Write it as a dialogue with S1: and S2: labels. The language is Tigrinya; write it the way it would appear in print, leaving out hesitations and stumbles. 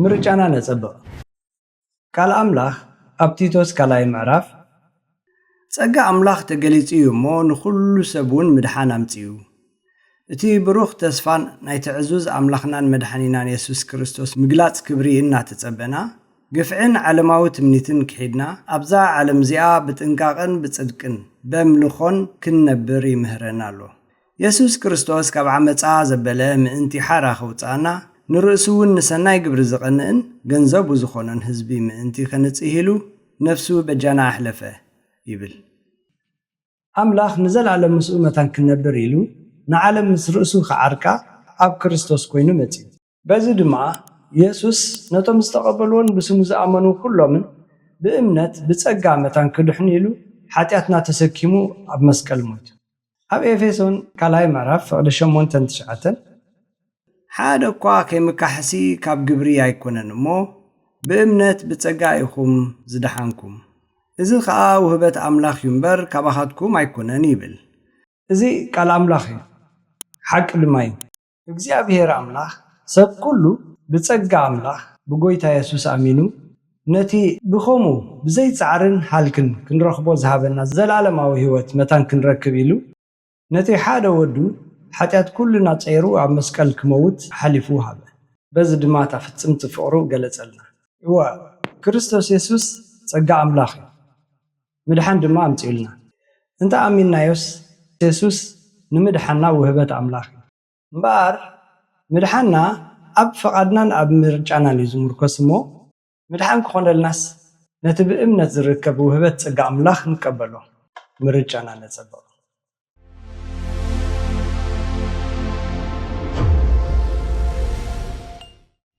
S1: ምርጫና ነጸብቕ ቃል አምላኽ ኣብ ቲቶስ ካልኣይ ምዕራፍ ጸጋ አምላኽ ተገሊጹ እዩ እሞ ንኹሉ ሰብ እውን ምድሓን ኣምጽኡ እቲ ብሩኽ ተስፋን ናይ ትዕዙዝ ኣምላኽናን መድሓኒናን ኢየሱስ ክርስቶስ ምግላጽ ክብሪ እናተጸበና ግፍዕን ዓለማዊ ትምኒትን ክሒድና ኣብዛ ዓለም እዚኣ ብጥንቃቕን ብጽድቅን በምልኾን ክንነብር ይምህረና ኣሎ ኢየሱስ ክርስቶስ ካብ ዓመፃ ዘበለ ምእንቲ ሓራ ኸውፃና ንርእሱ እውን ንሰናይ ግብሪ ዝቐንእን ገንዘቡ ዝኾነን ህዝቢ ምእንቲ ኸንጽእ ኢሉ ነፍሱ በጃና ኣሕለፈ ይብል ኣምላኽ ንዘላለም ምስኡ መታን ክንነብር ኢሉ ንዓለም ምስ ርእሱ ኸዓርካ ኣብ ክርስቶስ ኮይኑ መጺኡ በዚ ድማ ኢየሱስ ነቶም ዝተቐበልዎን ብስሙ ዝኣመኑ ኩሎምን ብእምነት ብጸጋ መታን ክድሕን ኢሉ ሓጢኣትና ተሰኪሙ ኣብ መስቀል ሞቱ ኣብ ኤፌሶን ካልኣይ ምዕራፍ ፍቕዲ 8-9 ሓደ እኳ ከይምካሕሲ ካብ ግብሪ ኣይኮነን እሞ ብእምነት ብጸጋ ኢኹም ዝደሓንኩም እዚ ከዓ ውህበት ኣምላኽ እዩ እምበር ካባኻትኩም ኣይኮነን ይብል እዚ ቃል ኣምላኽ እዩ ሓቂ ድማ እዩ እግዚአብሔር ኣምላኽ ሰብ ኩሉ ብጸጋ ኣምላኽ ብጎይታ ኢየሱስ ኣሚኑ ነቲ ብኸምኡ ብዘይ ጻዕርን ሃልክን ክንረኽቦ ዝሃበና ዘላለማዊ ህይወት መታን ክንረክብ ኢሉ ነቲ ሓደ ወዱ ሓጢኣት ኩሉና ጸይሩ ኣብ መስቀል ክመውት ሓሊፉ ሃበ በዚ ድማ ታፍጽምቲ ፍቕሩ ገለጸልና እወ ክርስቶስ ኢየሱስ ጸጋ ኣምላኽ እዩ ምድሓን ድማ ኣምጽኡልና እንተ ኣሚንናዮስ ኢየሱስ ንምድሓንና ውህበት ኣምላኽ እዩ እምበር ምድሓንና ኣብ ፈቓድናን ኣብ ምርጫናን እዩ ዝምርኮስ እሞ ምድሓን ክኾነልናስ ነቲ ብእምነት ዝርከብ ውህበት ጸጋ ኣምላኽ ንቀበሎ ምርጫና ነጸብቕ